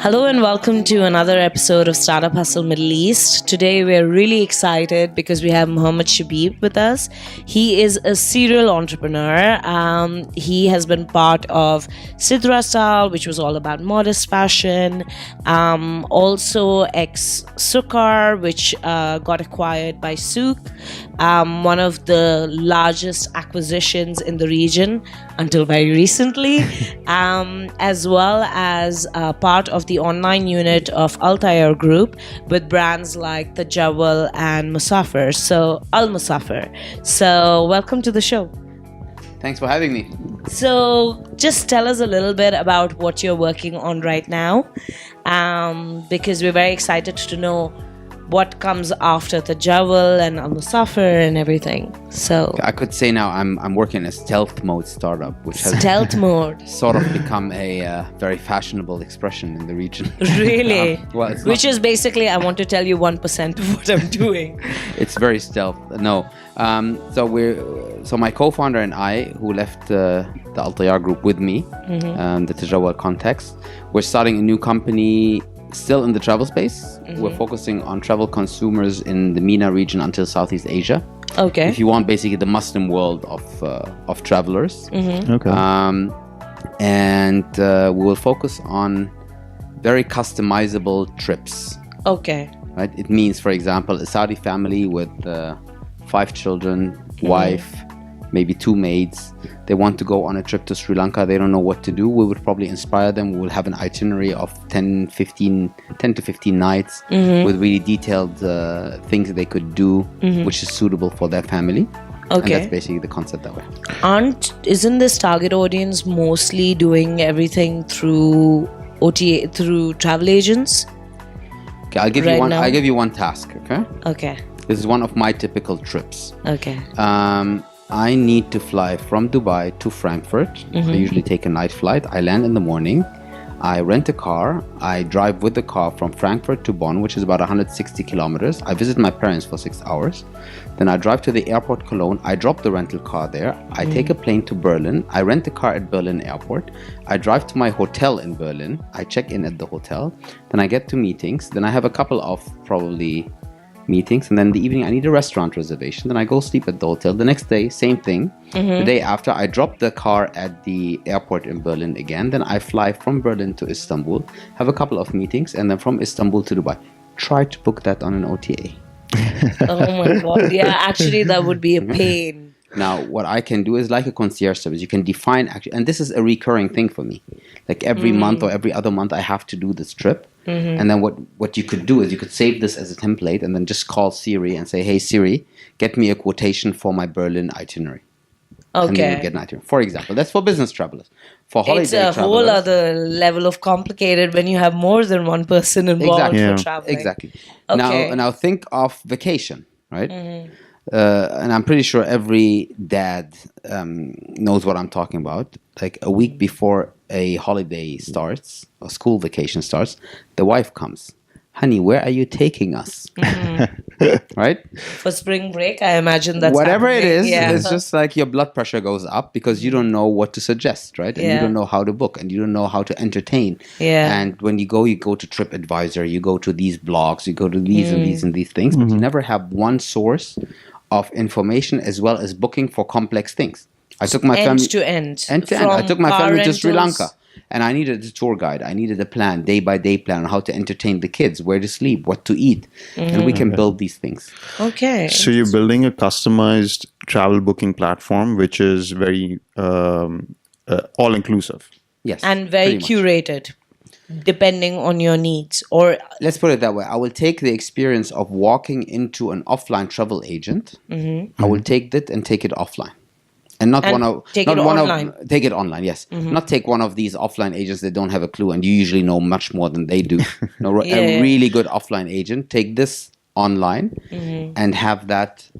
Hello and welcome to another episode of Startup Hustle Middle East. Today we're really excited because we have Muhmmad Chbib with us. He is a serial entrepreneur. He has been part of Sidra Style, which was all about modest fashion. Also ex-Souq, which got acquired by Souq. One of the largest acquisitions in the region until very recently, as well as part of the online unit of Altair Group with brands like Tajawal and Almosafer. So welcome to the show. Thanks for having me. So just tell us a little bit about what you're working on right now, because we're very excited to know what comes after Tajawal and Almosafer and everything. So I could say now I'm working in a stealth mode startup, which has stealth mode sort of become a very fashionable expression in the region. Really? Well, it's which is basically, I want to tell you 1% of what I'm doing. It's very stealth. No. So my co-founder and I, who left the Altair Group with me, the Tajawal context, we're starting a new company. Still in the travel space. We're focusing on travel consumers in the MENA region until Southeast Asia. Okay. If you want, basically the Muslim world of travelers. Okay. And we will focus on very customizable trips. Okay. Right. It means, for example, a Saudi family with 5 children, wife, maybe 2 maids. They want to go on a trip to Sri Lanka. They don't know what to do. We would probably inspire them. We will have an itinerary of 10 to 15 nights with really detailed things that they could do, which is suitable for their family. Okay. And that's basically the concept that we have. Isn't this target audience mostly doing everything through OTA, through travel agents? Okay, I'll give you one task, okay? Okay. This is one of my typical trips. Okay. I need to fly from Dubai to Frankfurt. I usually take a night flight. I land in the morning. I rent a car. I drive with the car from Frankfurt to Bonn, which is about 160 kilometers. I visit my parents for 6 hours. Then I drive to the airport Cologne. I drop the rental car there. I take a plane to Berlin. I rent a car at Berlin airport. I drive to my hotel in Berlin. I check in at the hotel. Then I get to meetings. Then I have a couple of probably meetings, and then in the evening I need a restaurant reservation. Then I go sleep at the hotel. The next day, same thing. The day after, I drop the car at the airport in Berlin again. Then I fly from Berlin to Istanbul, have a couple of meetings, and then from Istanbul to Dubai. Try to book that on an OTA. Oh my God. Yeah, actually that would be a pain. Now, what I can do is like a concierge service. You can define actually, and this is a recurring thing for me. Like every month or every other month, I have to do this trip. And then what you could do is you could save this as a template and then just call Siri and say, "Hey Siri, get me a quotation for my Berlin itinerary." Okay. And then you get an itinerary. For example, that's for business travelers. For holiday it's a whole other level of complicated when you have more than one person involved for traveling. Exactly. Okay. Now think of vacation, right? And I'm pretty sure every dad knows what I'm talking about. Like a week before a holiday starts, or school vacation starts, the wife comes. "Honey, where are you taking us?" Right? For spring break, I imagine that's whatever happening. it is, Yeah. it's just like your blood pressure goes up because you don't know what to suggest, right? And you don't know how to book, and you don't know how to entertain. Yeah. And when you go to TripAdvisor, you go to these blogs, you go to these and these and these things, but you never have one source of information as well as booking for complex things. I took my family end to end. I took my family to Sri Lanka, and I needed a tour guide. I needed a plan, day by day plan on how to entertain the kids, where to sleep, what to eat, and we can build these things. Okay. So you're building a customized travel booking platform, which is very all-inclusive. Yes, And very curated, depending on your needs. Or let's put it that way. I will take the experience of walking into an offline travel agent. I will take that and take it offline. And not take it online. Take it online, yes. Not take one of these offline agents that don't have a clue and you usually know much more than they do. A really good offline agent. Take this online and have that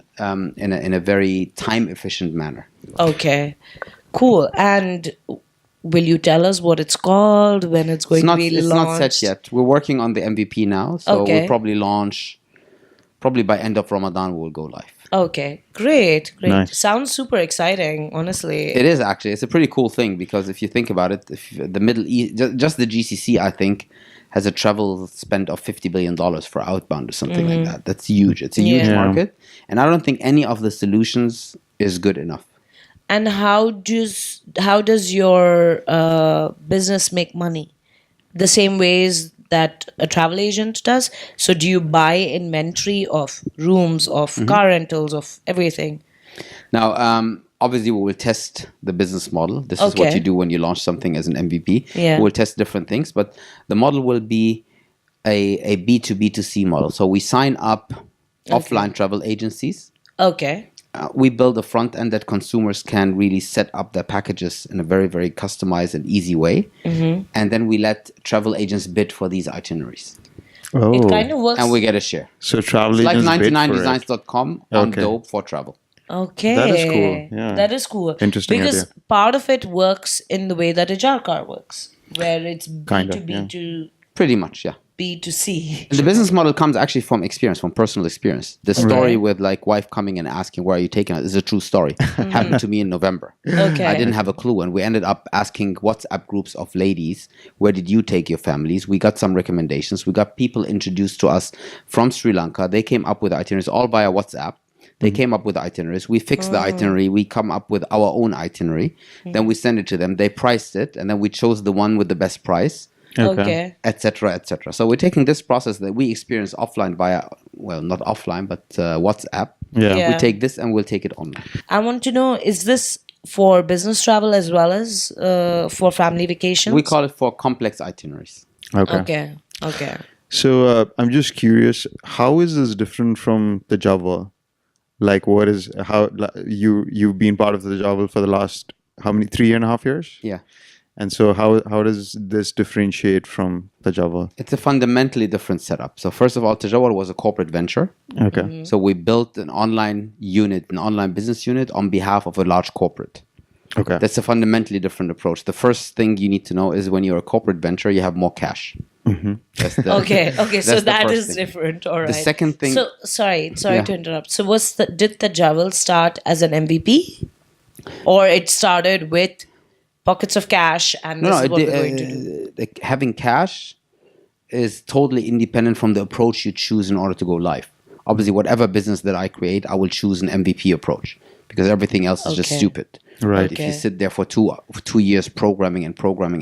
in a very time efficient manner. Okay, cool. And will you tell us what it's called, when it's going to be launched? It's not set yet. We're working on the MVP now, so we'll probably launch. Probably by end of Ramadan, we'll go live. Okay, great. Nice. Sounds super exciting, honestly. It is actually. It's a pretty cool thing because if you think about it, if the Middle East, just the GCC, I think, has a travel spend of $50 billion for outbound or something like that. That's huge. It's a huge Yeah. market, and I don't think any of the solutions is good enough. And how does your business make money? The same ways that a travel agent does. So do you buy inventory of rooms, of car rentals, of everything? Now, obviously, we will test the business model. This is what Okay. you do when you launch something as an MVP. Yeah. We'll test different things, but the model will be a B2B2C model. So we sign up offline travel agencies. Okay. We build a front end that consumers can really set up their packages in a very, very customized and easy way. And then we let travel agents bid for these itineraries. Oh, It kind of works. And we get a share. so travel It's like agents bid for it. 99designs.com on Okay. dope for travel. Okay. That is cool, yeah. That is cool. Interesting Because idea. part of it works in the way that a jar car works, where it's Kind of, B2B yeah. to Pretty much, yeah. B2C. And the business model comes actually from experience, from personal experience. The story Right. with like wife coming and asking, where are you taking us? Is a true story. Happened to me in November. Okay. I didn't have a clue. And we ended up asking WhatsApp groups of ladies, where did you take your families? We got some recommendations. We got people introduced to us from Sri Lanka. They came up with itineraries all via WhatsApp. They came up with itineraries. We fixed the itinerary. We come up with our own itinerary. Then we send it to them. They priced it. And then we chose the one with the best price, Okay. etc., etc. So we're taking this process that we experience offline via, well, not offline, but WhatsApp. Yeah. Yeah. We take this and we'll take it online. I want to know, is this for business travel as well as for family vacations? We call it for complex itineraries. Okay. Okay. Okay. So I'm just curious, how is this different from the tajawal? Like, what is how you've been part of the tajawal for the last how many 3.5 years? Yeah. And so how does this differentiate from tajawal? It's a fundamentally different setup. So first of all, tajawal was a corporate venture. Okay. So we built an online unit, an online business unit on behalf of a large corporate. Okay. That's a fundamentally different approach. The first thing you need to know is when you're a corporate venture, you have more cash. That's the- Okay. Okay. So that's the that first is thing. different. All right. The second thing, So sorry Yeah. to interrupt. So did the Javel start as an MVP, or it started with pockets of cash and this is what we're going to do? like having cash is totally independent from the approach you choose in order to go live. Obviously, whatever business that I create, I will choose an MVP approach because everything else is just Okay. stupid. Right. If you Okay. sit there for two years programming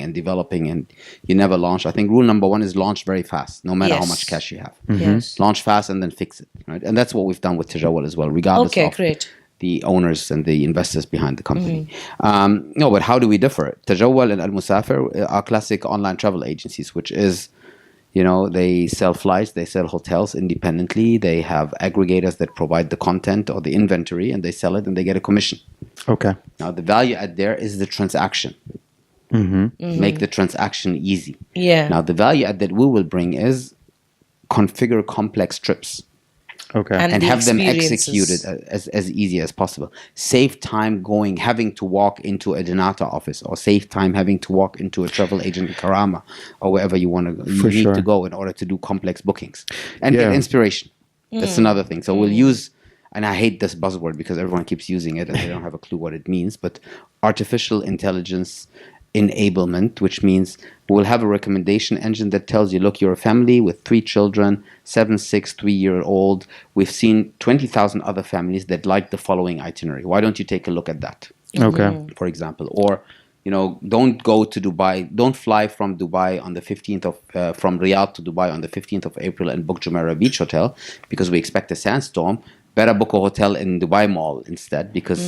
and developing and you never launch, I think rule number one is launch very fast, no matter how Yes. much cash you have. Yes. Launch fast and then fix it. Right? And that's what we've done with tajawal as well, regardless Okay. of Great. the owners and the investors behind the company. No, but how do we differ? Tajawal and Almosafer are classic online travel agencies, which is, they sell flights, they sell hotels independently. They have aggregators that provide the content or the inventory, and they sell it and they get a commission. Okay. Now, the value add there is the transaction. Make the transaction easy. Yeah. Now, the value add that we will bring is configure complex trips Okay. And and the have them experiences. executed as easy as possible. Save time having to walk into a Denata office, or save time having to walk into a travel agent in Karama, or wherever you For need sure. to go in order to do complex bookings and Yeah. get inspiration. That's another thing. So we'll use, and I hate this buzzword because everyone keeps using it and they don't have a clue what it means, but artificial intelligence enablement, which means we'll have a recommendation engine that tells you, look, you're a family with 3 children, 7, 6, 3-year-old. We've seen 20,000 other families that like the following itinerary. Why don't you take a look at that, Okay. for example? Or, don't go to Dubai. Don't fly from Dubai on the 15th of, from Riyadh to Dubai on the 15th of April and book Jumeirah Beach Hotel because we expect a sandstorm. Better book a hotel in Dubai Mall instead because,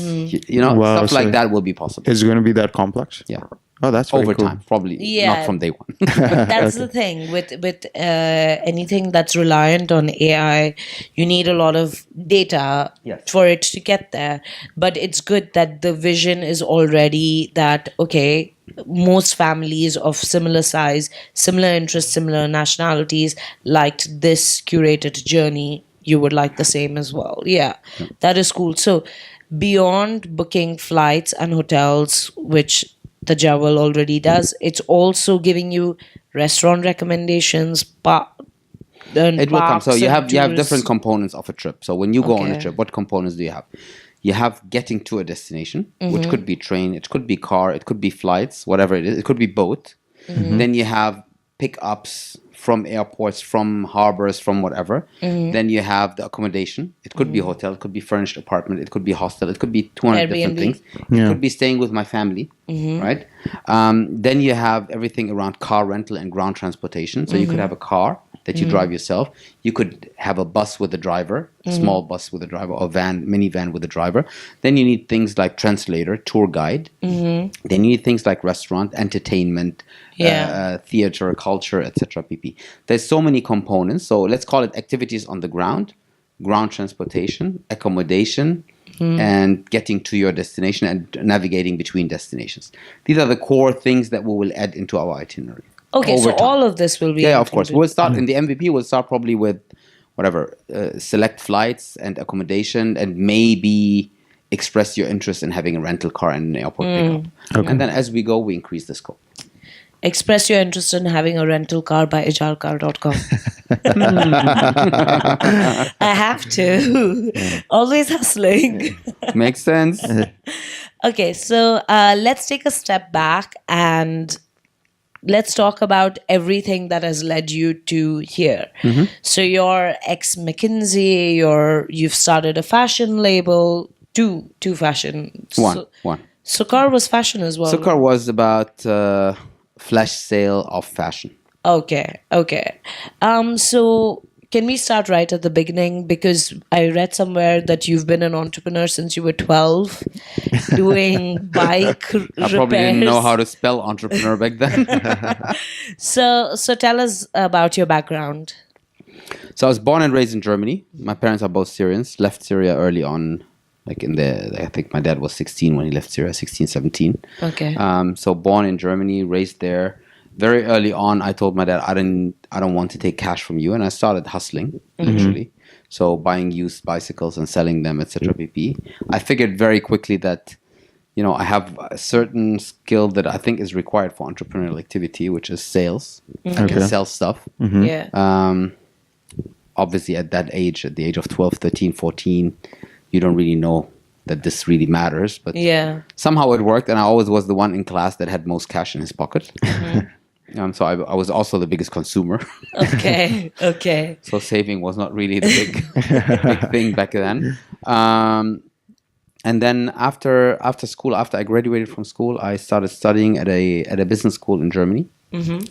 Wow, stuff so like that will be possible. Is it going to be that complex? Yeah. Oh, that's very Over cool. time, probably Yeah. not from day one. That's the thing with anything that's reliant on AI. You need a lot of data Yes. for it to get there. But it's good that the vision is already that okay. Most families of similar size, similar interests, similar nationalities liked this curated journey. You would like the same as well. Yeah, that is cool. So, beyond booking flights and hotels, which the Jawal already does, it's also giving you restaurant recommendations, It will come. So parks you and have tours. different components of a trip. So when you go on a Okay. trip, what components do you have? You have getting to a destination, which could be train, it could be car, it could be flights, whatever it is. It could be boat. Then you have pickups from airports, from harbors, from whatever. Then you have the accommodation. It could be hotel, it could be furnished apartment, it could be hostel, it could be 200 different Airbnb. things. Yeah. It could be staying with my family, right? Then you have everything around car rental and ground transportation. So you could have a car that you drive yourself. You could have a bus with a driver, small bus with a driver, or minivan with a driver. Then you need things like translator, tour guide. Then you need things like restaurant, entertainment, theater, culture, etc. pp. There's so many components. So let's call it activities on the ground transportation, accommodation, and getting to your destination and navigating between destinations. These are the core things that we will add into our itinerary. Okay, so over time. all of this will be Yeah, of course. included. We'll start in the MVP. We'll start probably with whatever select flights and accommodation, and maybe express your interest in having a rental car and an airport pickup. And then as we go, we increase the scope. Express your interest in having a rental car by ijarcar.com. I have to. Always hustling. Makes sense. Okay, so let's take a step back and let's talk about everything that has led you to here. So you're ex McKinsey, you've started a fashion label, two fashion. One. Sukar was fashion as well. Sukar was about flash sale of fashion. Okay. So can we start right at the beginning? Because I read somewhere that you've been an entrepreneur since you were 12, doing bike repairs. I probably didn't know how to spell entrepreneur back then. So tell us about your background. So I was born and raised in Germany. My parents are both Syrians. Left Syria early on. I think my dad was 16 when he left Syria, 16, 17. Okay. So born in Germany, raised there. Very early on, I told my dad, I don't want to take cash from you. And I started hustling, literally. So buying used bicycles and selling them, etc. pp. I figured very quickly that, I have a certain skill that I think is required for entrepreneurial activity, which is sales. I can sell stuff. Yeah. Obviously, at that age, at the age of 12, 13, 14, you don't really know that this really matters. But somehow it worked. And I always was the one in class that had most cash in his pocket. So I was also the biggest consumer. Okay. So saving was not really the big thing back then. And then after school, after I graduated from school, I started studying at a business school in Germany,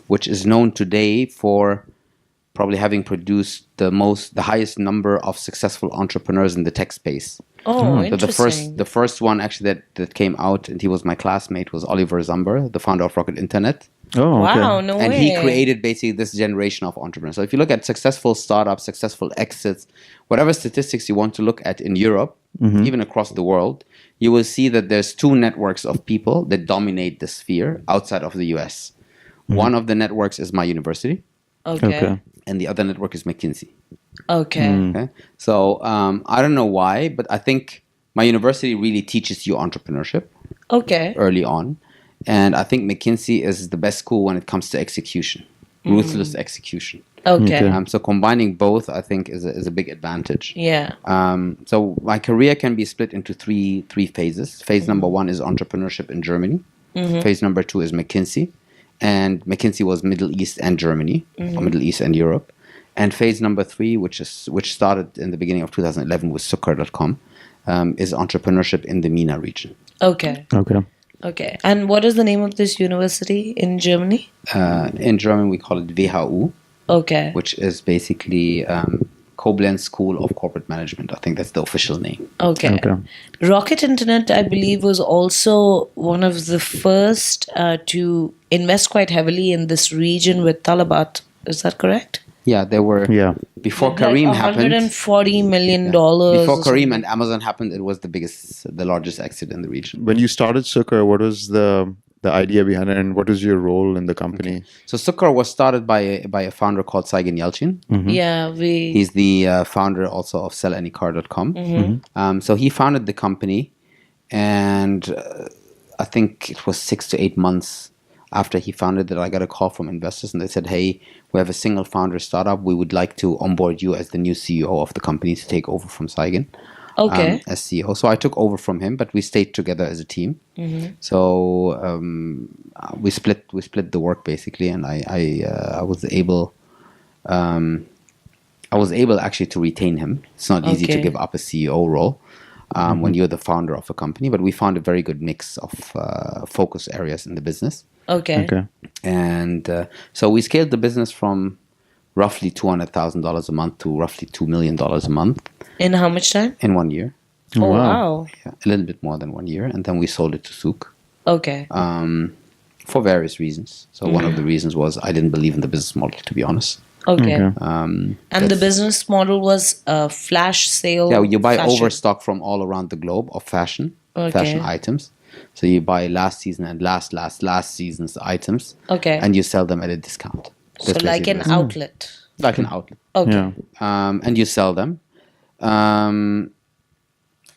which is known today for probably having produced the highest number of successful entrepreneurs in the tech space. Oh, So interesting. the first one actually that came out, and he was my classmate, was Oliver Zamber, the founder of Rocket Internet. Oh, okay. Wow, no And way. he created basically this generation of entrepreneurs. So if you look at successful startups, successful exits, whatever statistics you want to look at in Europe, even across the world, you will see that there's two networks of people that dominate the sphere outside of the US. One of the networks is my university, Okay. and the other network is McKinsey. Okay. Okay? So I don't know why, but I think my university really teaches you entrepreneurship Okay. early on. And I think McKinsey is the best school when it comes to execution, ruthless execution. Okay. So combining both, I think, is a big advantage. Yeah. So my career can be split into three phases. Phase number one is entrepreneurship in Germany. Phase number two is McKinsey. And McKinsey was Middle East and Germany, or Middle East and Europe. And phase number three, which started in the beginning of 2011 with Suqar.com, is entrepreneurship in the MENA region. Okay. Okay. And what is the name of this university in Germany? In German, we call it WHU, Okay. which is basically Koblenz School of Corporate Management. I think that's the official name. Okay. Rocket Internet, I believe, was also one of the first to invest quite heavily in this region with Talabat. Is that correct? Yeah, there were. Yeah. Before Kareem happened. $140 million. Before Kareem and Amazon happened, it was the largest exit in the region. When you started Suqar, what was the idea behind it, and what was your role in the company? So Suqar was started by a founder called Saigen Yalchin. Yeah, He's the founder also of SellAnyCar.com. So he founded the company, and I think it was 6 to 8 months after he founded it, I got a call from investors and they said, hey, we have a single founder startup. We would like to onboard you as the new CEO of the company to take over from Saigon Okay. as CEO. So I took over from him, but we stayed together as a team. So we split the work basically, and I was able actually to retain him. It's not easy to Okay. give up a CEO role when you're the founder of a company, but we found a very good mix of focus areas in the business. Okay. Okay. And so we scaled the business from roughly $200,000 a month to roughly $2 million a month In how much time? in 1 year. Oh, Wow. wow. Yeah, a little bit more than 1 year. And then we sold it to Souq Okay. for various reasons. So one of the reasons was I didn't believe in the business model, to be honest. Okay. Okay. And the business model was a flash sale. Yeah, you buy fashion. overstock from all around the globe of fashion Okay. items. So you buy last season and last season's items, Okay. and you sell them at a discount. So That's like an basically it. outlet. Like an outlet. Okay. Yeah. And you sell them.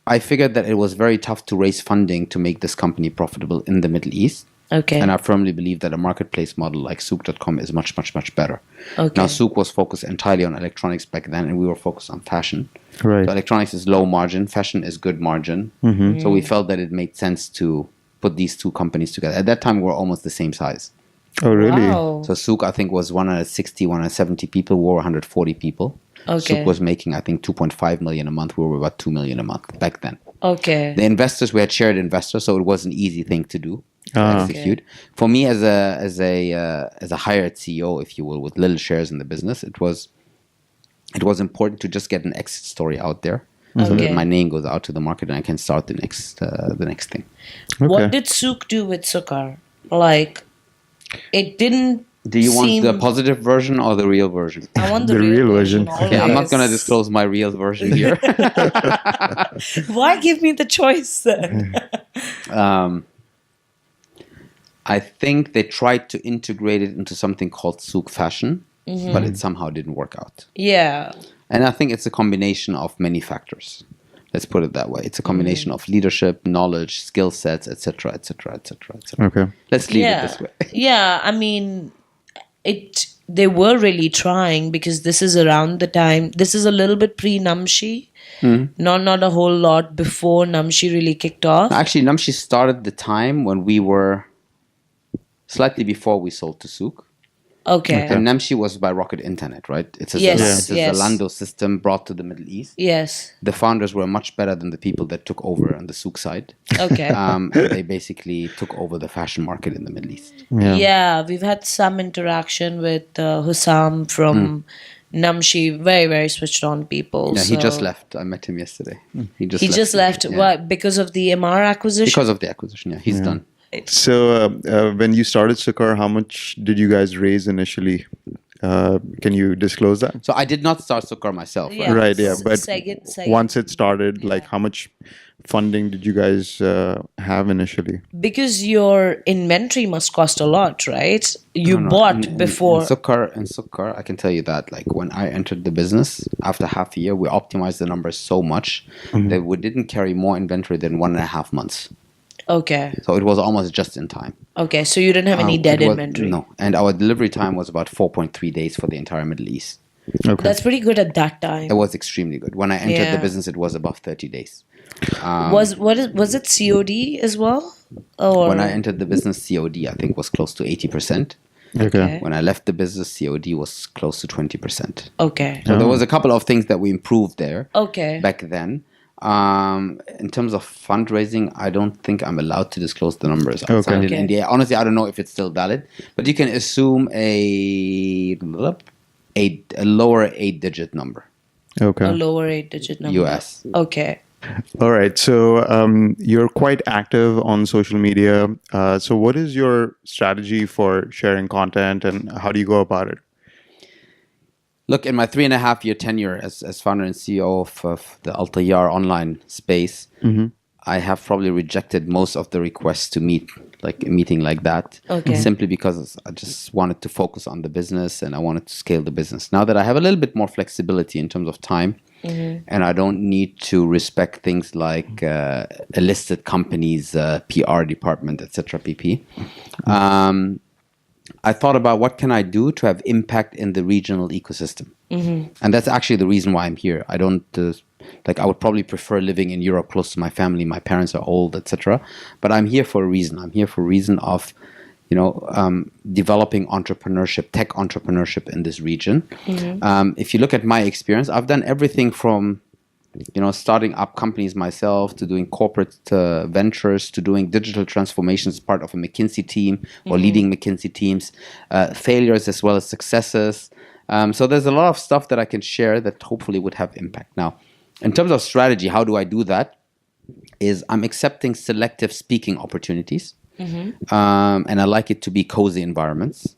I figured that it was very tough to raise funding to make this company profitable in the Middle East. Okay. And I firmly believe that a marketplace model like Souq.com is much, much, much better. Okay. Now, Souq was focused entirely on electronics back then, and we were focused on fashion. Right. So electronics is low margin, fashion is good margin. So we felt that it made sense to put these two companies together. At that time, we were almost the same size. Oh, really? Wow. So Souq, I think, was 160, 170 people. We were 140 people. Okay. Souq was making, I think, 2.5 million a month. We were about 2 million a month back then. Okay. The investors, we had shared investors, so it was an easy thing to do, to Ah. execute. For me, as a hired CEO, if you will, with little shares in the business, it was important to just get an exit story out there, so Okay. that my name goes out to the market and I can start the next thing. What Okay. did Souq do with Sukar? Like, it didn't. Do you want seem- the positive version or the real version? I want the, The real version. Okay, I'm not always. going to disclose my real version here. Why give me the choice then? I think they tried to integrate it into something called Souq Fashion, but it somehow didn't work out. Yeah. And I think it's a combination of many factors. Let's put it that way. It's a combination of leadership, knowledge, skill sets, etc., etc., etc., etc. Okay. Let's leave Yeah. it this way. Yeah. I mean, they were really trying because this is around the time. This is a little bit pre Namshi. Not a whole lot before Namshi really kicked off. Actually, Namshi started the time when we were slightly before we sold to Souq. Okay. And Namshi was by Rocket Internet, right? It's a, Yes, it's a yes. Zalando system brought to the Middle East. Yes. The founders were much better than the people that took over on the Souq side. Okay. And they basically took over the fashion market in the Middle East. Yeah, we've had some interaction with Hussam from Namshi. Very, very switched on people. Yeah, he so- just left. I met him yesterday. He Just left. Yeah. Why? Because of the MR acquisition? Because of the acquisition, yeah. He's done. So when you started Sukar, how much did you guys raise initially? Can you disclose that? So I did not start Souq myself, right? Yeah. Right, yeah. But Second. once it started, like how much funding did you guys have initially? Because your inventory must cost a lot, right? You bought before. In Souq, I can tell you that, like, when I entered the business, after half a year, we optimized the numbers so much that we didn't carry more inventory than 1.5 months. Okay. So it was almost just in time. Okay. So you didn't have any dead It was- inventory. No. And our delivery time was about 4.3 days for the entire Middle East. Okay. That's pretty good at that time. It was extremely good. When I entered the Yeah. business, it was above 30 days. was it COD as well? Or When I entered the business, COD, I think, was close to 80%. Okay. When I left the business, COD was close to 20%. Okay. So there was a couple of things that we improved there Okay. back then. In terms of fundraising, I don't think I'm allowed to disclose the numbers. I signed Okay. an NDA. Honestly, I don't know if it's still valid, but you can assume a lower 8-digit number. Okay. A lower 8-digit number. US. Okay. All right. So you're quite active on social media. So what is your strategy for sharing content and how do you go about it? Look, in my 3.5-year tenure as founder and CEO of the Al-Tayyar online space, I have probably rejected most of the requests to meet, like a meeting like that, Okay. simply because I just wanted to focus on the business and I wanted to scale the business. Now that I have a little bit more flexibility in terms of time, and I don't need to respect things like a listed company's PR department, etc. pp. I thought about what can I do to have impact in the regional ecosystem, and that's actually the reason why I'm here. I don't I would probably prefer living in Europe close to my family. My parents are old, etc. But I'm here for a reason. I'm here for a reason of developing entrepreneurship, tech entrepreneurship in this region. If you look at my experience, I've done everything from starting up companies myself, to doing corporate ventures, to doing digital transformations as part of a McKinsey team or leading McKinsey teams, failures as well as successes. So there's a lot of stuff that I can share that hopefully would have impact. Now, in terms of strategy, how do I do that? Is I'm accepting selective speaking opportunities. And I like it to be cozy environments.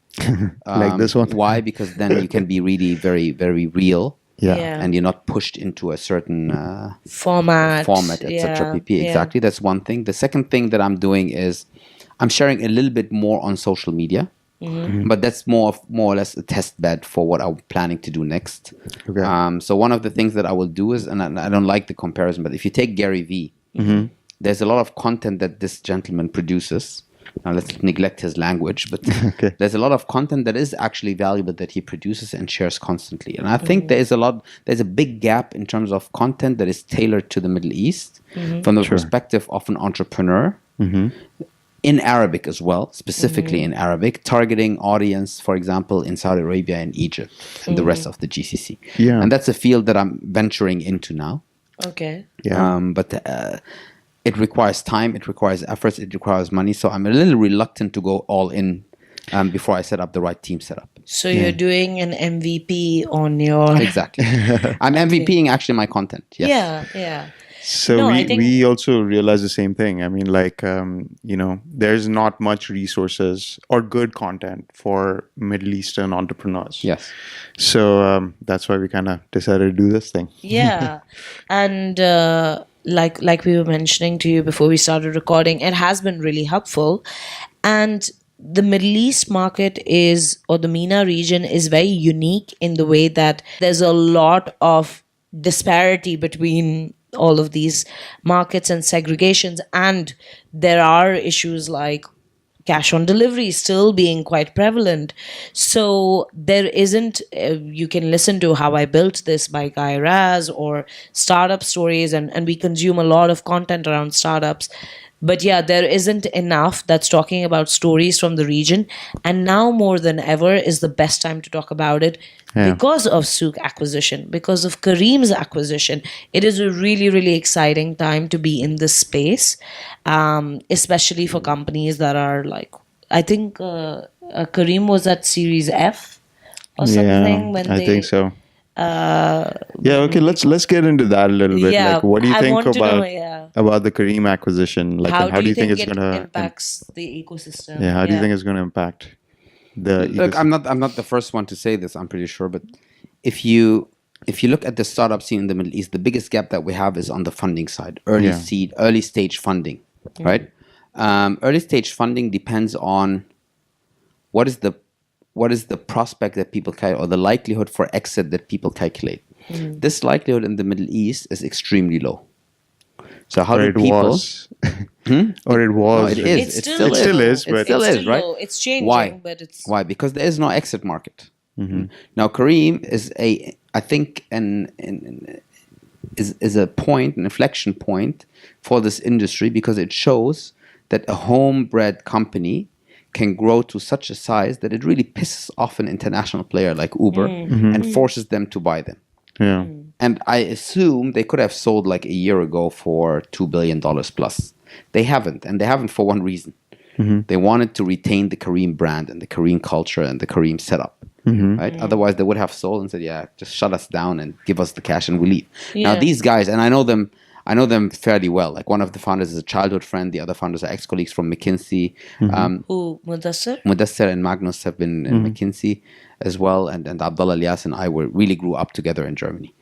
Like this one. Why? Because then you can be really very, very real. Yeah. And you're not pushed into a certain format, etc. pp. Exactly. That's one thing. The second thing that I'm doing is I'm sharing a little bit more on social media, but that's more or less a test bed for what I'm planning to do next. Okay. So one of the things that I will do is, and I don't like the comparison, but if you take Gary Vee, there's a lot of content that this gentleman produces. Now let's neglect his language, but there's a lot of content that is actually valuable that he produces and shares constantly. And I think there's a big gap in terms of content that is tailored to the Middle East from the perspective of an entrepreneur in Arabic as well, specifically in Arabic, targeting audience, for example, in Saudi Arabia and Egypt and the rest of the GCC. Yeah. And that's a field that I'm venturing into now. Okay. Yeah. But it requires time, it requires efforts, it requires money. So I'm a little reluctant to go all in before I set up the right team setup. So you're doing an MVP on your... Exactly. I'm MVPing actually my content. Yes. Yeah. So No, I think- we also realize the same thing. I mean, there's not much resources or good content for Middle Eastern entrepreneurs. Yes. So that's why we kind of decided to do this thing. Yeah. And like we were mentioning to you before we started recording, it has been really helpful. And the Middle East market or the MENA region is very unique in the way that there's a lot of disparity between all of these markets and segregations. And there are issues like cash on delivery still being quite prevalent. So there isn't, you can listen to How I Built This by Guy Raz or startup stories, and we consume a lot of content around startups. But yeah, there isn't enough that's talking about stories from the region. And now more than ever is the best time to talk about it because of Souq acquisition, because of Careem's acquisition. It is a really, really exciting time to be in this space, especially for companies that are like, I think Careem was at Series F or something. I think so. Okay, let's get into that a little bit. Yeah, like, what do you I think want to about know, about the Careem acquisition? Like, how and how do you think it's it gonna impacts the ecosystem? Yeah, how do you think it's gonna impact the Look, ecosystem? I'm not the first one to say this, I'm pretty sure, but if you look at the startup scene in the Middle East, the biggest gap that we have is on the funding side, early stage funding, right? Early stage funding depends on what is the prospect that people calculate, or the likelihood for exit that people calculate. This likelihood in the Middle East is extremely low. So how do people? Or it was. No, it is. It It still still is. is. It still is, right? Low. It's changing, Why? but it's... Why? Because there is no exit market. Now, Careem is I think an inflection point for this industry, because it shows that a homebred company can grow to such a size that it really pisses off an international player like Uber and forces them to buy them. Yeah. And I assume they could have sold like a year ago for $2 billion plus. They haven't, and they haven't for one reason. They wanted to retain the Careem brand and the Careem culture and the Careem setup. Right? Otherwise, they would have sold and said, "Yeah, just shut us down and give us the cash and we leave." Now, these guys, and I know them fairly well. Like, one of the founders is a childhood friend. The other founders are ex-colleagues from McKinsey. Who, Mudassir? Mudassir and Magnus have been in McKinsey as well, and Abdullah Ilyas and I really grew up together in Germany.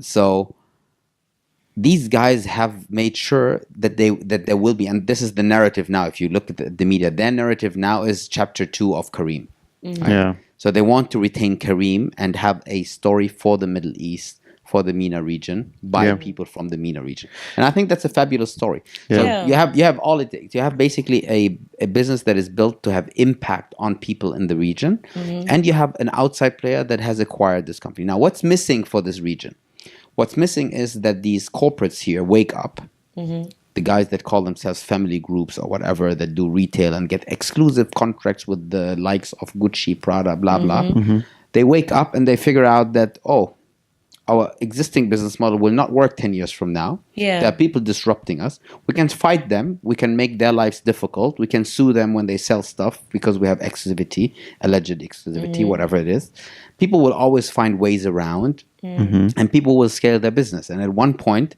So these guys have made sure that there will be, and this is the narrative now. If you look at the media, their narrative now is chapter 2 of Careem. Right? Yeah. So they want to retain Careem and have a story for the Middle East for the MENA region by Yeah. people from the MENA region. And I think that's a fabulous story. Yeah. So Yeah. you have all it takes. You have basically a business that is built to have impact on people in the region, and you have an outside player that has acquired this company. Now, what's missing for this region? What's missing is that these corporates here wake up. The guys that call themselves family groups or whatever, that do retail and get exclusive contracts with the likes of Gucci, Prada, blah, blah. They wake up and they figure out that, oh, our existing business model will not work 10 years from now. Yeah. There are people disrupting us. We can fight them. We can make their lives difficult. We can sue them when they sell stuff because we have exclusivity, alleged exclusivity, whatever it is. People will always find ways around, and people will scale their business. And at one point,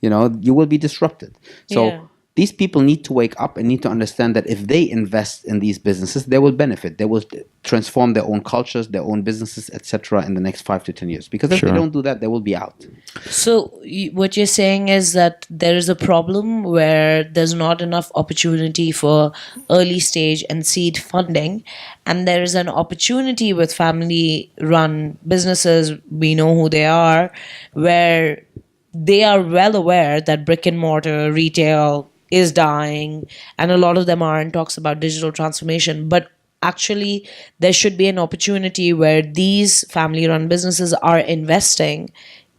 you will be disrupted. So Yeah. these people need to wake up and need to understand that if they invest in these businesses, they will benefit. They will transform their own cultures, their own businesses, etc. in the next 5 to 10 years. Because if they don't do that, they will be out. So what you're saying is that there is a problem where there's not enough opportunity for early stage and seed funding, and there is an opportunity with family run businesses, we know who they are, where they are well aware that brick and mortar retail is dying, and a lot of them are in talks about digital transformation. But actually, there should be an opportunity where these family run businesses are investing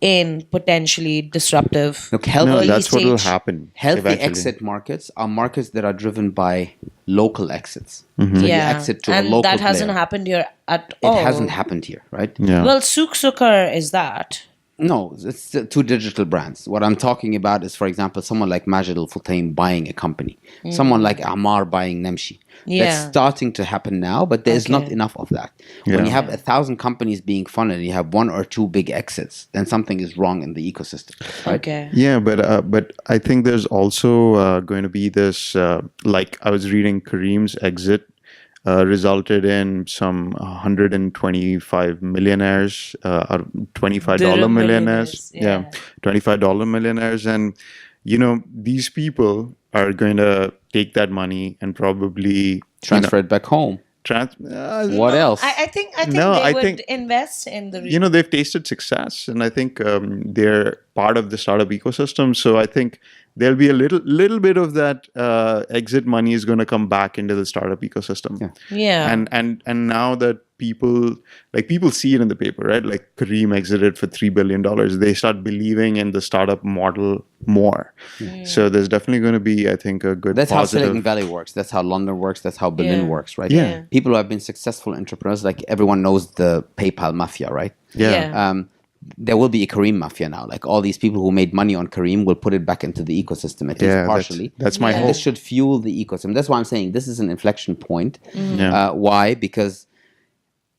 in potentially disruptive. Look, No, healthy, that's what will stage. happen. healthy eventually. exit markets are markets that are driven by local exits. So you Yeah, exit to a and local that hasn't player. happened here at It all. hasn't happened here, right? Yeah. Well, Souq is that. No, it's two digital brands. What I'm talking about is, for example, someone like Majid Al Futtaim buying a company, someone like Amar buying Nemshi. Yeah. That's starting to happen now, but there's not Okay. enough of that. When Yeah. you have 1,000 companies being funded and you have one or two big exits, then something is wrong in the ecosystem, right? Okay. Yeah, but I think there's also going to be this. Like I was reading, Kareem's exit resulted in some 125 millionaires, or $25 Dirham millionaires. millionaires, yeah. $25 millionaires, and these people are going to take that money and probably Transfer it back home. What else? I think No, they I would think- invest in the they've tasted success, and I think they're part of the startup ecosystem. So I think there'll be a little bit of that exit money is going to come back into the startup ecosystem. Yeah. And now that people see it in the paper, right? Like Kareem exited for $3 billion. They start believing in the startup model more. So there's definitely going to be, I think, a good That's how positive. Silicon Valley works. That's how London works. That's how Berlin Yeah. works, right? Yeah. People who have been successful entrepreneurs, like everyone knows the PayPal mafia, right? Yeah. There will be a Kareem mafia now. Like all these people who made money on Kareem will put it back into the ecosystem, at least Yeah, partially. that's my Yeah. And hope. this should fuel the ecosystem. That's why I'm saying this is an inflection point. Yeah. Why? Because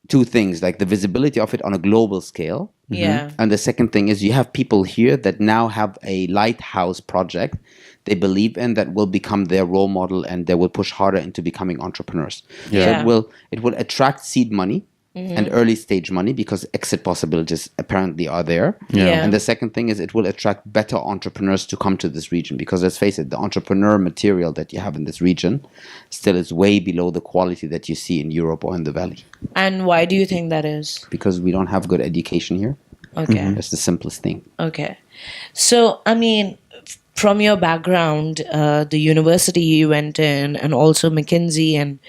two things, like the visibility of it on a global scale. Yeah. And the second thing is you have people here that now have a lighthouse project they believe in that will become their role model, and they will push harder into becoming entrepreneurs. Yeah. So it will attract seed money and early stage money because exit possibilities apparently are there. Yeah. And the second thing is it will attract better entrepreneurs to come to this region, because let's face it, the entrepreneur material that you have in this region still is way below the quality that you see in Europe or in the Valley, And why do you think that is? because we don't have good education here. Okay. That's the simplest thing. Okay. So, I mean, from your background, the university you went in, and also McKinsey, and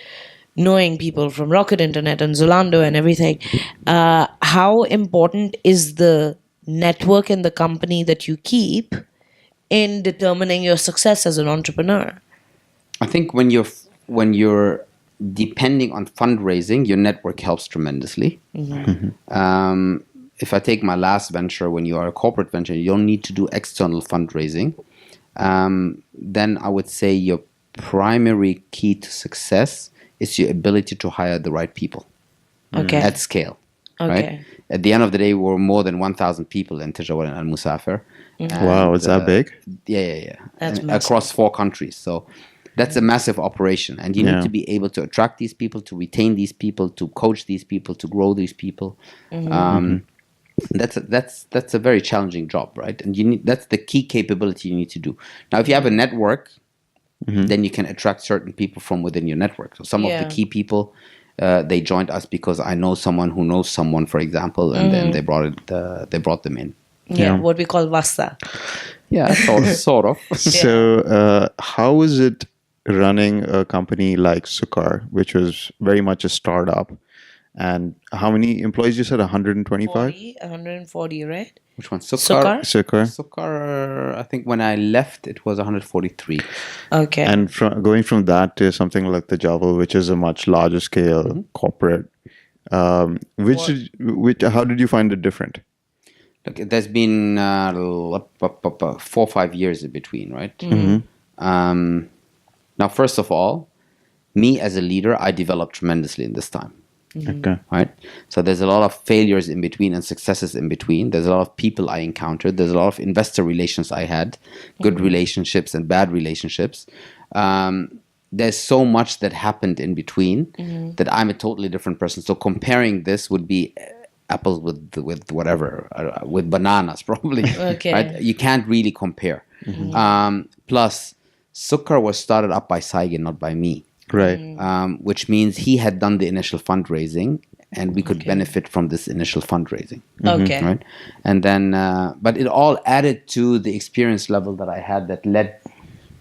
knowing people from Rocket Internet and Zalando and everything, how important is the network in the company that you keep in determining your success as an entrepreneur? I think when you're depending on fundraising, your network helps tremendously. If I take my last venture, when you are a corporate venture, you don't need to do external fundraising. Then I would say your primary key to success is your ability to hire the right people Okay. at scale. Okay. Right? At the end of the day, we're more than 1,000 people in Tajawal and Almosafer. Wow, it's that big? Yeah. That's And massive. across 4 countries. So that's a massive operation. And you Yeah. need to be able to attract these people, to retain these people, to coach these people, to grow these people. That's a very challenging job, right? And that's the key capability you need to do. Now, if you have a network, then you can attract certain people from within your network. So some of Yeah. the key people, they joined us because I know someone who knows someone, for example, and then they brought them in. Yeah, what we call Vasta. Yeah, sort of. So, how is it running a company like Souq, which was very much a startup? And how many employees you said? 125? 140, right? Which one? Souq? Souq, I think when I left, it was 143. Okay. And going from that to something like tajawal, which is a much larger scale corporate, how did you find it different? Look, there's been 4 or 5 years in between, right? Now, first of all, me as a leader, I developed tremendously in this time. Okay. Right? So there's a lot of failures in between and successes in between. There's a lot of people I encountered. There's a lot of investor relations I had, good relationships and bad relationships. There's so much that happened in between that I'm a totally different person. So comparing this would be apples with whatever, with bananas probably. Okay. Right? You can't really compare. Plus, Souq was started up by Saigen, not by me. Right. Which means he had done the initial fundraising and we could benefit from this initial fundraising. Okay. Right? And then, but it all added to the experience level that I had that led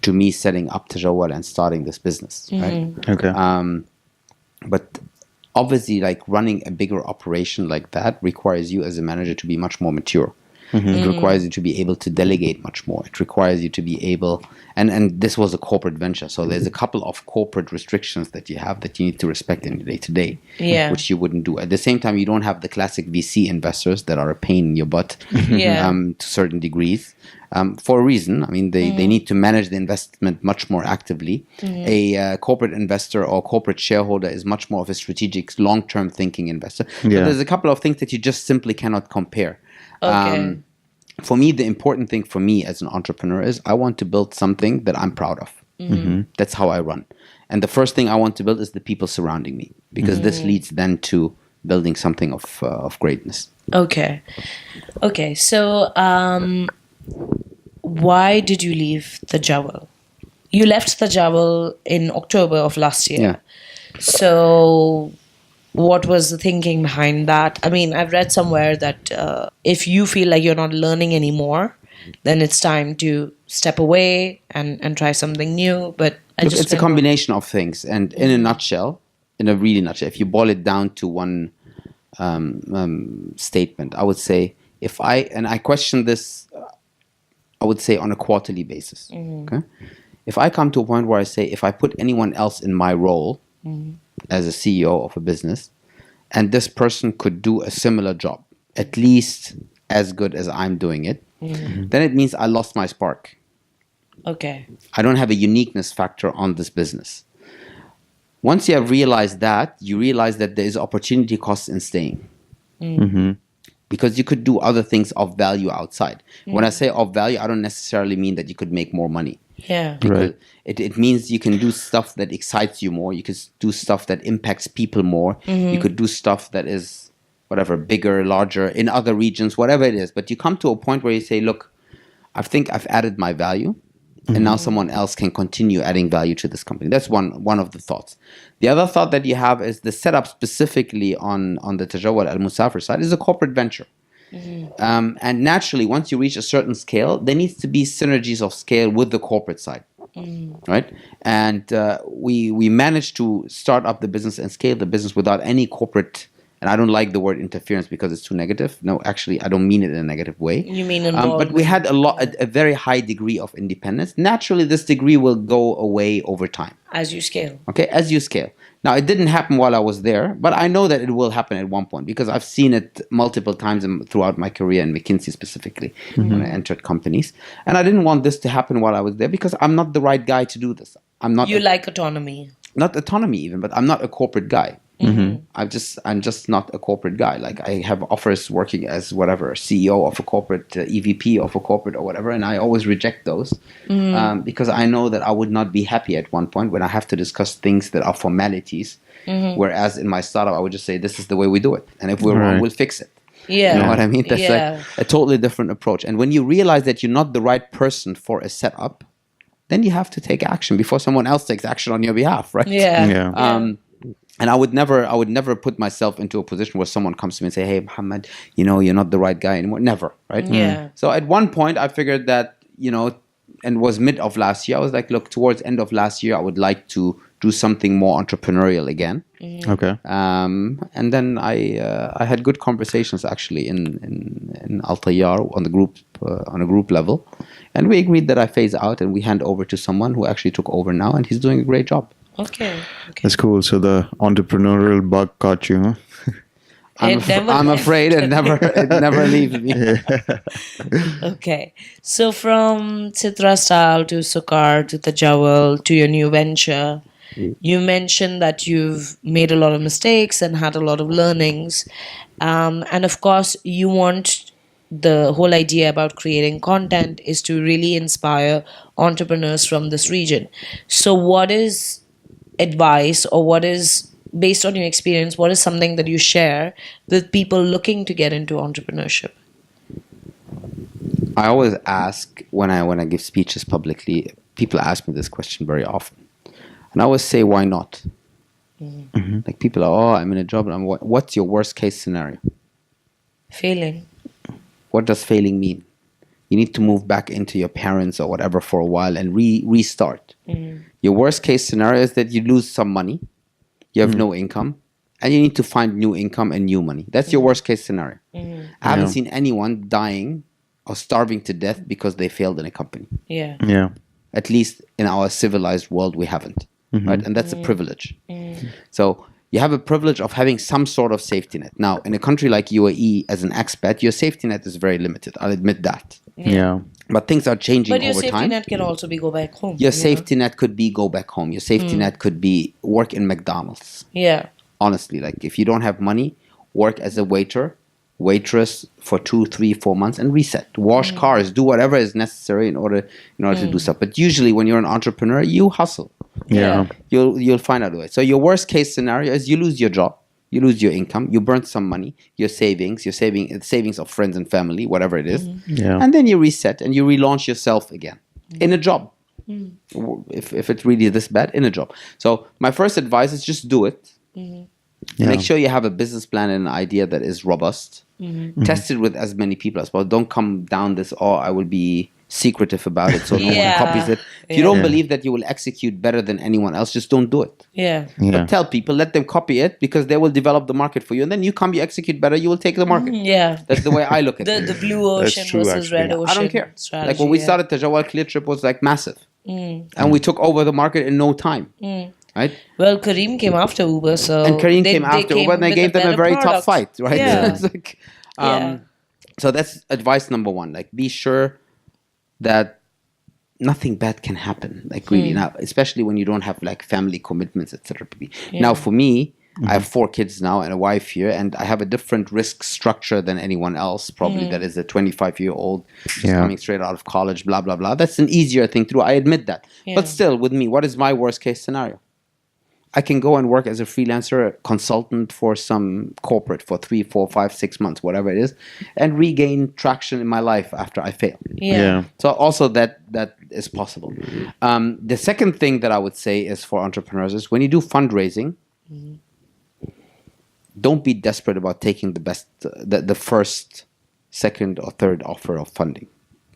to me setting up tajawal and starting this business. Right? Okay. But obviously, like running a bigger operation like that requires you as a manager to be much more mature. It requires you to be able to delegate much more. It requires you to be able, and this was a corporate venture, so there's a couple of corporate restrictions that you have that you need to respect in your day-to-day, which you wouldn't do. At the same time, you don't have the classic VC investors that are a pain in your butt to certain degrees. For a reason. I mean, they need to manage the investment much more actively. A corporate investor or corporate shareholder is much more of a strategic, long-term thinking investor. But there's a couple of things that you just simply cannot compare. Okay. For me, the important thing for me as an entrepreneur is I want to build something that I'm proud of. That's how I run. And the first thing I want to build is the people surrounding me, because this leads then to building something of greatness. Okay. So, why did you leave tajawal? You left tajawal in October of last year. Yeah. So, what was the thinking behind that? I mean, I've read somewhere that if you feel like you're not learning anymore, then it's time to step away and try something new. But It's a combination of things. And in a nutshell, if you boil it down to one statement, I would say I question this, I would say on a quarterly basis. Okay? If I come to a point where I say, if I put anyone else in my role, as a CEO of a business, and this person could do a similar job, at least as good as I'm doing it, then it means I lost my spark. Okay. I don't have a uniqueness factor on this business. Once you have realized that, you realize that there is opportunity cost in staying. Because you could do other things of value outside. When I say of value, I don't necessarily mean that you could make more money. Yeah. Because it means you can do stuff that excites you more. You can do stuff that impacts people more. You could do stuff that is, whatever, bigger, larger, in other regions, whatever it is. But you come to a point where you say, look, I think I've added my value. And now someone else can continue adding value to this company. That's one of the thoughts. The other thought that you have is the setup specifically on the tajawal Almosafer side is a corporate venture. And naturally, once you reach a certain scale, there needs to be synergies of scale with the corporate side, right? And we managed to start up the business and scale the business without any corporate. And I don't like the word interference because it's too negative. No, actually, I don't mean it in a negative way. You mean involvement? But we had a very high degree of independence. Naturally, this degree will go away over time. As you scale. Okay, as you scale. Now, it didn't happen while I was there, but I know that it will happen at one point because I've seen it multiple times throughout my career in McKinsey specifically when I entered companies. And I didn't want this to happen while I was there because I'm not the right guy to do this. I'm not. You like autonomy. Not autonomy even, but I'm not a corporate guy. I'm just not a corporate guy. Like I have offers working as whatever CEO of a corporate, EVP of a corporate or whatever, and I always reject those because I know that I would not be happy at one point when I have to discuss things that are formalities. Whereas in my startup, I would just say this is the way we do it, and if we're wrong, we'll fix it. Yeah, you know what I mean. That's like a totally different approach. And when you realize that you're not the right person for a setup, then you have to take action before someone else takes action on your behalf, right? And I would never put myself into a position where someone comes to me and say, "Hey, Muhammad, you're not the right guy anymore." Never, right? Yeah. So at one point, I figured that, and it was mid of last year. I was like, look, towards end of last year, I would like to do something more entrepreneurial again. Okay. And then I had good conversations actually in Al Tayyar on a group level, and we agreed that I phase out and we hand over to someone who actually took over now, and he's doing a great job. Okay. That's cool. So the entrepreneurial bug caught you, huh? I'm afraid it never leaves me. Okay. So from Citra Style to Sukar to Tajawal to your new venture, you mentioned that you've made a lot of mistakes and had a lot of learnings. And of course, you want the whole idea about creating content is to really inspire entrepreneurs from this region. So what is advice, or what is, based on your experience, what is something that you share with people looking to get into entrepreneurship? I always ask when I give speeches publicly, people ask me this question very often. And I always say, why not? Like people are, oh, I'm in a job. And what's your worst case scenario? Failing. What does failing mean? You need to move back into your parents or whatever for a while and restart. Your worst case scenario is that you lose some money, you have no income, and you need to find new income and new money. That's your worst case scenario. I haven't seen anyone dying or starving to death because they failed in a company. Yeah. Yeah. At least in our civilized world, we haven't. Right? And that's a privilege. So you have a privilege of having some sort of safety net. Now, in a country like UAE, as an expat, your safety net is very limited. I'll admit that. Yeah. But things are changing But your over safety time. net can also be go back home. Your safety net could be go back home. Your safety net could be work in McDonald's. Yeah. Honestly, like if you don't have money, work as a waitress for 2, 3, 4 months and reset. Wash cars, do whatever is necessary in order to do stuff. But usually when you're an entrepreneur, you hustle. Yeah. You'll find out a way. So your worst case scenario is you lose your job, you lose your income, you burn some money, your savings of friends and family, whatever it is. Yeah. And then you reset and you relaunch yourself again in a job. If it's really this bad, in a job. So my first advice is just do it. Yeah. Make sure you have a business plan and an idea that is robust. Test it with as many people as possible. Don't come down this, I will be secretive about it so no one copies it. If you don't believe that you will execute better than anyone else, just don't do it. Yeah. But tell people, let them copy it because they will develop the market for you. And then you execute better, you will take the market. Yeah. That's the way I look at it. The blue ocean true, versus red actually. ocean. I don't care. Strategy, Like when we started Tajawal, Clear Trip was like massive. And we took over the market in no time. Right? Well, Kareem came after Uber, so And Kareem came after Uber and they with gave them a better very product. tough fight, right? Yeah. It's like, So that's advice number one. Like be sure that nothing bad can happen. Like really now, especially when you don't have like family commitments, etc. Now for me, I have 4 kids now and a wife here, and I have a different risk structure than anyone else. Probably that is a 25-year-old just coming straight out of college, blah blah blah. That's an easier thing to do. I admit that. But still, with me, what is my worst case scenario? I can go and work as a freelancer, a consultant for some corporate for 3, 4, 5, 6 months, whatever it is, and regain traction in my life after I fail. Yeah. So also that is possible. The second thing that I would say is for entrepreneurs is when you do fundraising, don't be desperate about taking the first, second, or third offer of funding.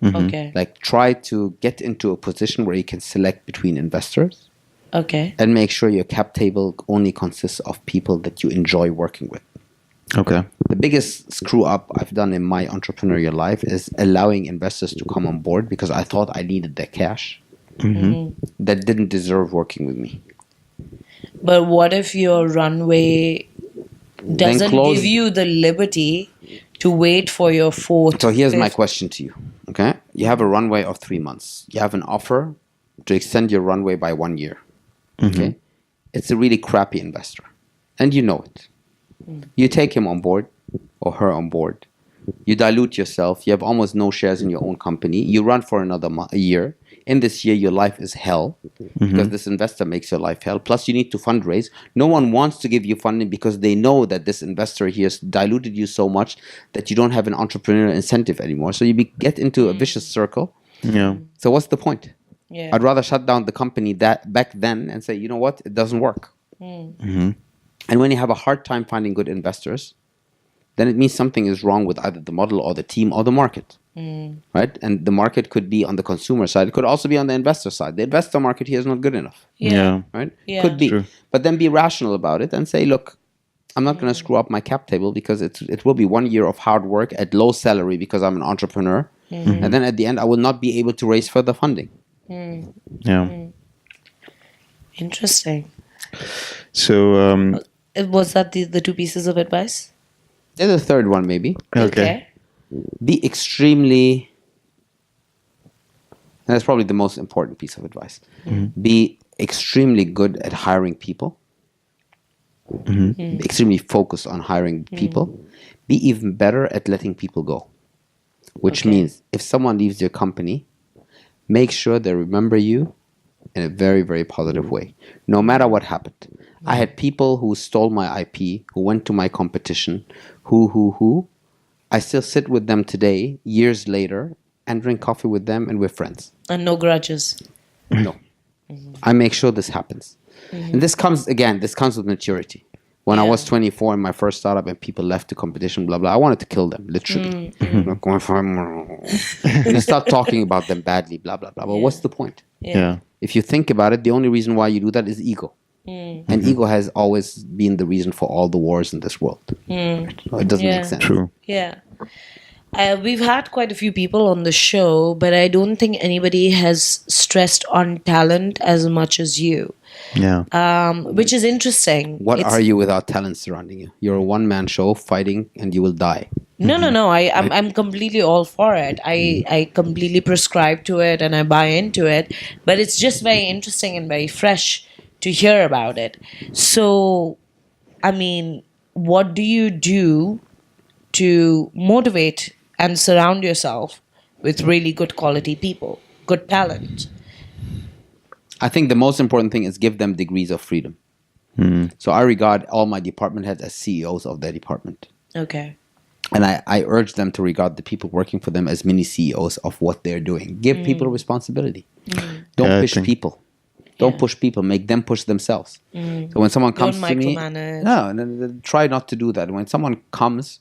Okay. Like try to get into a position where you can select between investors. Okay. And make sure your cap table only consists of people that you enjoy working with. Okay. The biggest screw up I've done in my entrepreneurial life is allowing investors to come on board because I thought I needed their cash that didn't deserve working with me. But what if your runway doesn't give you the liberty to wait for your 4th? So here's my question to you. Okay? You have a runway of 3 months. You have an offer to extend your runway by 1 year. Okay, it's a really crappy investor, and you know it. You take him on board or her on board. You dilute yourself. You have almost no shares in your own company. You run for another year. In this year, your life is hell because this investor makes your life hell. Plus, you need to fundraise. No one wants to give you funding because they know that this investor here has diluted you so much that you don't have an entrepreneurial incentive anymore. So you get into a vicious circle. Yeah. So what's the point? Yeah. I'd rather shut down the company that back then and say, you know what, it doesn't work. And when you have a hard time finding good investors, then it means something is wrong with either the model or the team or the market. Right? And the market could be on the consumer side. It could also be on the investor side. The investor market here is not good enough. Yeah. Right? Yeah. Could be. True. But then be rational about it and say, look, I'm not going to screw up my cap table because it will be 1 year of hard work at low salary because I'm an entrepreneur. And then at the end, I will not be able to raise further funding. Yeah. Interesting. So, Was that the two pieces of advice? There's a third one, maybe. okay. Be extremely, and that's probably the most important piece of advice. Be extremely good at hiring people. Be extremely focused on hiring people. Be even better at letting people go. Which means if someone leaves your company, make sure they remember you in a very, very positive way, no matter what happened. I had people who stole my IP, who went to my competition, who. I still sit with them today, years later, and drink coffee with them, and we're friends. And no grudges. No. I make sure this happens. And this comes with maturity. When I was 24 in my first startup and people left the competition, blah, blah, I wanted to kill them, literally. Not going for and you start talking about them badly, blah, blah, blah. But what's the point? Yeah. If you think about it, the only reason why you do that is ego. And ego has always been the reason for all the wars in this world. It doesn't make sense. True. Yeah. We've had quite a few people on the show, but I don't think anybody has stressed on talent as much as you, Yeah. which is interesting. What are you without talent surrounding you? You're a one-man show fighting and you will die. No. I'm completely all for it. I completely prescribe to it and I buy into it. But it's just very interesting and very fresh to hear about it. So, I mean, what do you do to motivate and surround yourself with really good quality people, good talent? I think the most important thing is give them degrees of freedom. So I regard all my department heads as CEOs of their department. Okay. And I urge them to regard the people working for them as mini CEOs of what they're doing. Give people responsibility. Don't push people. Don't push people. Make them push themselves. So when someone comes to me, no, try not to do that. When someone comes,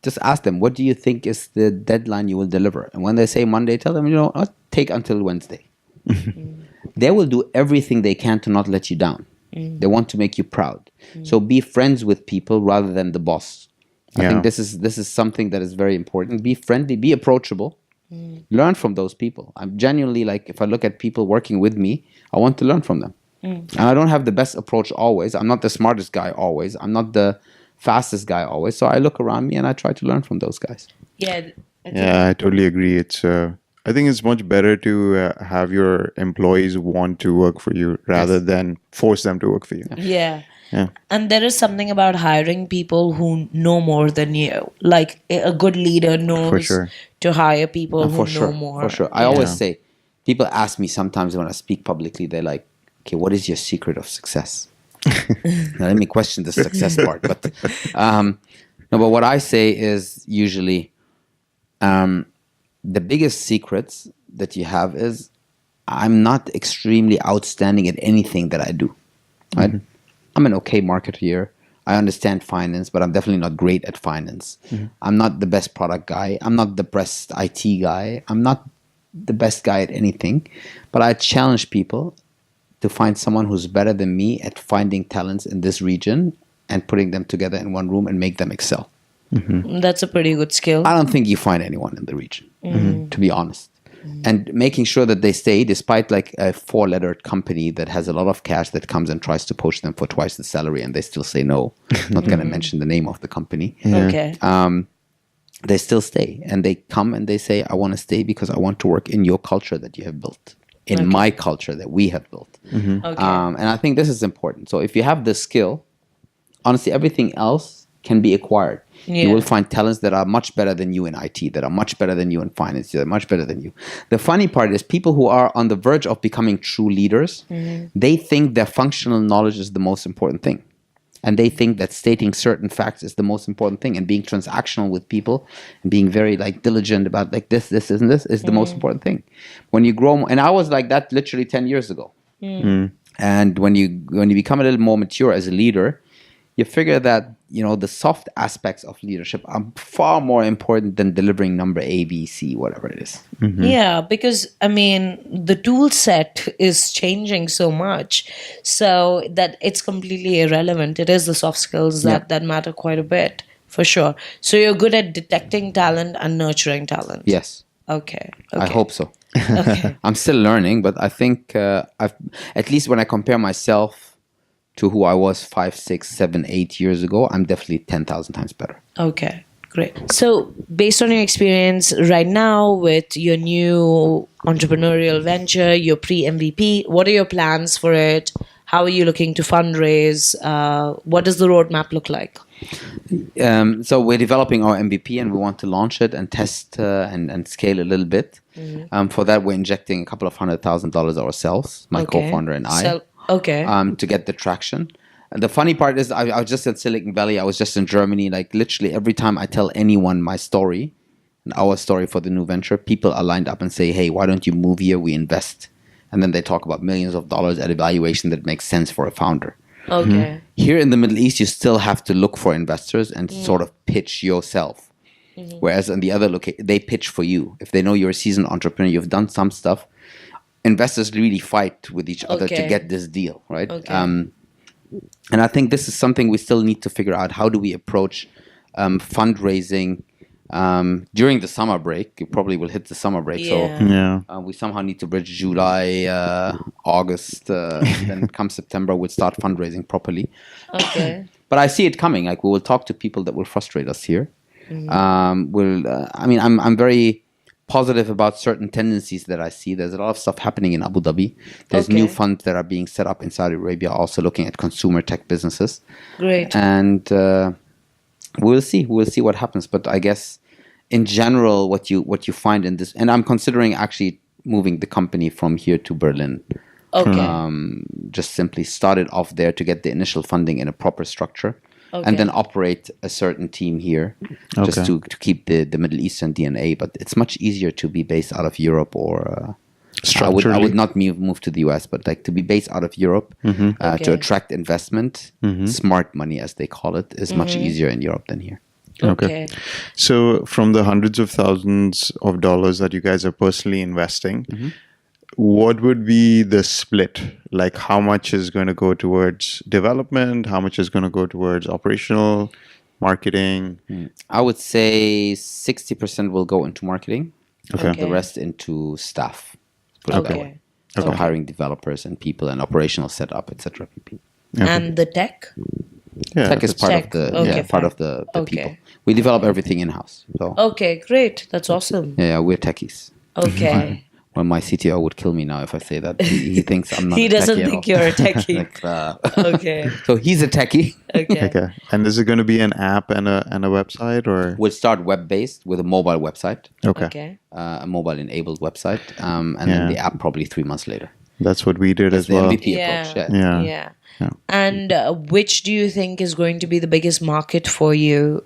just ask them, what do you think is the deadline you will deliver? And when they say Monday, tell them, I'll take until Wednesday. They will do everything they can to not let you down. They want to make you proud. So be friends with people rather than the boss. I think this is something that is very important. Be friendly, be approachable. Learn from those people. I'm genuinely if I look at people working with me, I want to learn from them. And I don't have the best approach always. I'm not the smartest guy always. I'm not the fastest guy always. So I look around me and I try to learn from those guys. Yeah. I totally agree. It's I think it's much better to have your employees want to work for you rather than force them to work for you. Yeah. Yeah. And there is something about hiring people who know more than you. Like a good leader knows to hire people who know more. For sure. I always say, people ask me sometimes when I speak publicly, they're like, okay, what is your secret of success? Now, let me question the success part. But but what I say is usually the biggest secrets that you have is I'm not extremely outstanding at anything that I do. Right? I'm an okay marketeer. I understand finance, but I'm definitely not great at finance. I'm not the best product guy. I'm not the best IT guy. I'm not the best guy at anything. But I challenge people to find someone who's better than me at finding talents in this region and putting them together in one room and make them excel. That's a pretty good skill. I don't think you find anyone in the region, to be honest. And making sure that they stay, despite like a 4-lettered company that has a lot of cash that comes and tries to poach them for twice the salary and they still say no. Not going to mention the name of the company. Okay. They still stay and they come and they say, I want to stay because I want to work in your culture that you have built, in my culture that we have built. Okay. And I think this is important. So if you have the skill, honestly, everything else can be acquired. You will find talents that are much better than you in IT, that are much better than you in finance, that are much better than you. The funny part is people who are on the verge of becoming true leaders, they think their functional knowledge is the most important thing. And they think that stating certain facts is the most important thing, and being transactional with people and being very diligent about this is the most important thing. When you grow, and I was like that literally 10 years ago. And when you become a little more mature as a leader, you figure that, the soft aspects of leadership are far more important than delivering number A, B, C, whatever it is. Yeah, because the tool set is changing so much, so that it's completely irrelevant. It is the soft skills that matter quite a bit, for sure. So you're good at detecting talent and nurturing talent. Yes. Okay. I hope so. Okay. I'm still learning, but I think at least when I compare myself to who I was 5, 6, 7, 8 years ago, I'm definitely 10,000 times better. Okay, great. So, based on your experience right now with your new entrepreneurial venture, your pre-MVP, what are your plans for it? How are you looking to fundraise? What does the roadmap look like? So we're developing our MVP and we want to launch it and test and scale a little bit. For that, we're injecting a couple of $100,000 ourselves, my co-founder and I. To get the traction. And the funny part is I was just at Silicon Valley. I was just in Germany. Like literally every time I tell anyone my story and our story for the new venture, people are lined up and say, hey, why don't you move here? We invest. And then they talk about millions of dollars at a valuation that makes sense for a founder. Okay. Here in the Middle East, you still have to look for investors and sort of pitch yourself. Whereas in the other location, they pitch for you. If they know you're a seasoned entrepreneur, you've done some stuff, investors really fight with each other to get this deal, right? And I think this is something we still need to figure out. How do we approach fundraising during the summer break? You probably will hit the summer break. So we somehow need to bridge July, August, then come September, we'll start fundraising properly. Okay. But I see it coming. Like we will talk to people that will frustrate us here. I'm very positive about certain tendencies that I see. There's a lot of stuff happening in Abu Dhabi. There's new funds that are being set up in Saudi Arabia, also looking at consumer tech businesses. Great. And we'll see what happens. But I guess in general, what you find in this, and I'm considering actually moving the company from here to Berlin. Okay. Just simply started off there to get the initial funding in a proper structure. And then operate a certain team here just to keep the Middle Eastern DNA. But it's much easier to be based out of Europe or I would not move to the US, but like to be based out of Europe to attract investment, smart money as they call it, is much easier in Europe than here. Okay. So from the hundreds of thousands of dollars that you guys are personally investing, what would be the split? Like how much is going to go towards development? How much is going to go towards operational, marketing? I would say 60% will go into marketing. Okay. The rest into staff. So hiring developers and people and operational setup, etc. And the tech? Tech is part of the people. We develop everything in-house. So. Okay, great. That's awesome. Yeah, we're techies. Okay. Well, my CTO would kill me now if I say that. He thinks I'm not He a techie. doesn't think you're a techie. Okay. So he's a techie. Okay. And is it going to be an app and a website, or? We'll start web-based with a mobile website. Okay. A mobile-enabled website. And then the app probably 3 months later. That's what we did as well. The MVP approach. Yeah. And which do you think is going to be the biggest market for you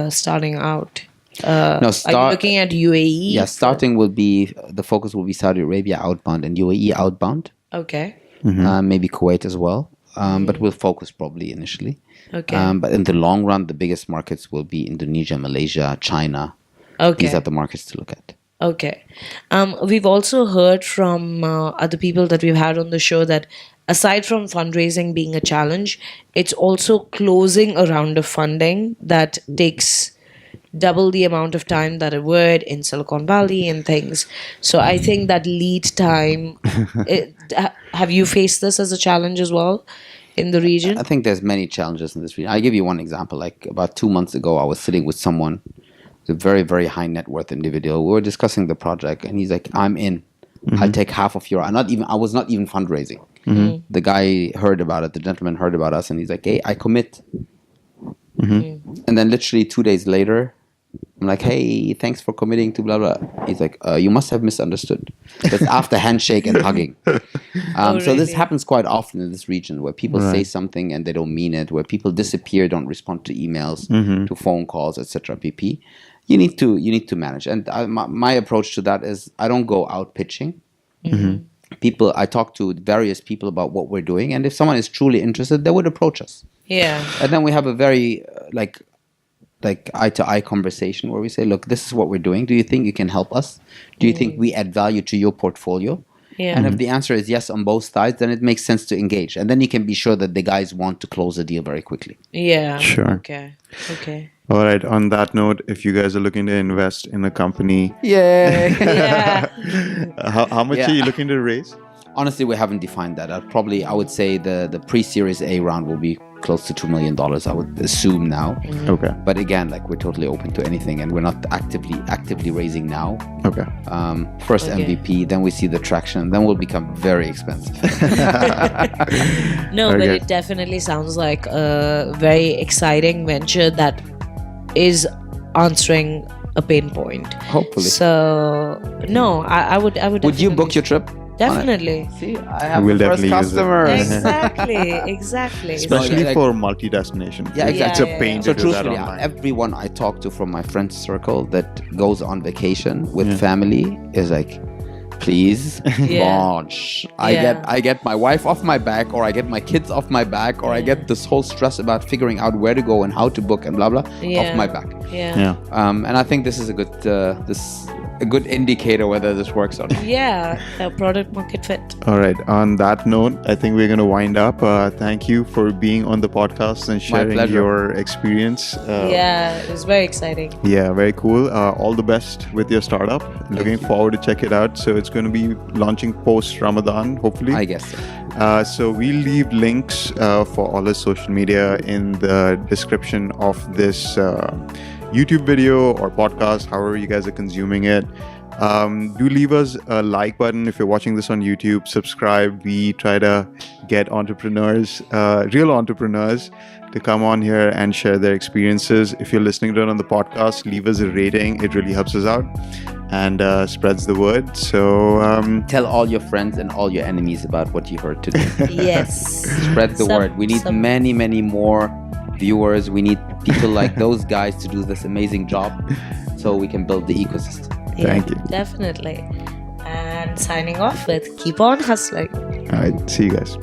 starting out? Are you looking at UAE? Yeah, starting will be, the focus will be Saudi Arabia outbound and UAE outbound. Okay. Maybe Kuwait as well. But we'll focus probably initially. Okay. But in the long run, the biggest markets will be Indonesia, Malaysia, China. Okay. These are the markets to look at. Okay. We've also heard from other people that we've had on the show that aside from fundraising being a challenge, it's also closing a round of funding that takes double the amount of time that it would in Silicon Valley and things. So I think that lead time, have you faced this as a challenge as well in the region? I think there's many challenges in this region. I'll give you one example. Like about 2 months ago, I was sitting with someone, a very, very high net worth individual. We were discussing the project and he's like, I'm in. I'll take half of your, I was not even fundraising. The guy heard about it, the gentleman heard about us and he's like, hey, I commit. And then literally 2 days later, I'm like, hey, thanks for committing to blah, blah. He's like, you must have misunderstood. That's after handshake and hugging. So this happens quite often in this region where people say something and they don't mean it, where people disappear, don't respond to emails, to phone calls, etc. pp. You need to manage. And my approach to that is I don't go out pitching. I talk to various people about what we're doing. And if someone is truly interested, they would approach us. Yeah. And then we have a very like eye-to-eye conversation where we say, look, this is what we're doing. Do you think you can help us? Do you think we add value to your portfolio? Yeah. And if the answer is yes on both sides, then it makes sense to engage. And then you can be sure that the guys want to close the deal very quickly. Yeah. Sure. Okay. All right. On that note, if you guys are looking to invest in a company, Yeah. Yeah. how much Yeah. are you looking to raise? Honestly, we haven't defined that. I would say the pre-series A round will be close to $2 million, I would assume now. Okay. But again, like we're totally open to anything, and we're not actively raising now. Okay. First Okay. MVP, then we see the traction, then we'll become very expensive. No, Very but good. it definitely sounds like a very exciting venture that is answering a pain point. Hopefully. So no, I would. Would you book your trip? Definitely. See, I have We'll the first definitely use it. customer. Exactly. Especially like- for multi-destination. Yeah, It's exactly. a pain So to do that truthfully, online. everyone I talk to from my friend circle that goes on vacation with Yeah. family is like, please Yeah. launch. Yeah. I get my wife off my back, or I get my kids off my back, or I get this whole stress about figuring out where to go and how to book and blah blah Yeah. off my back. Yeah. And I think this is a good indicator whether this works or not. Yeah. A product market fit. All right. On that note, I think we're going to wind up. Thank you for being on the podcast and sharing pleasure. your experience. Yeah, it was very exciting. Yeah, very cool. All the best with your startup. Looking forward to check it out. So it's going to be launching post Ramadan, hopefully. I guess so. So we'll leave links for all the social media in the description of this YouTube video or podcast, however you guys are consuming it. Do leave us a like button if you're watching this on YouTube. Subscribe. We try to get entrepreneurs, real entrepreneurs, to come on here and share their experiences. If you're listening to it on the podcast, leave us a rating. It really helps us out and spreads the word. So Tell all your friends and all your enemies about what you heard today. Yes. Spread the word. We need many more viewers. We need people like those guys to do this amazing job so we can build the ecosystem. Thank you. Definitely. And signing off with keep on hustling. all right, see you guys.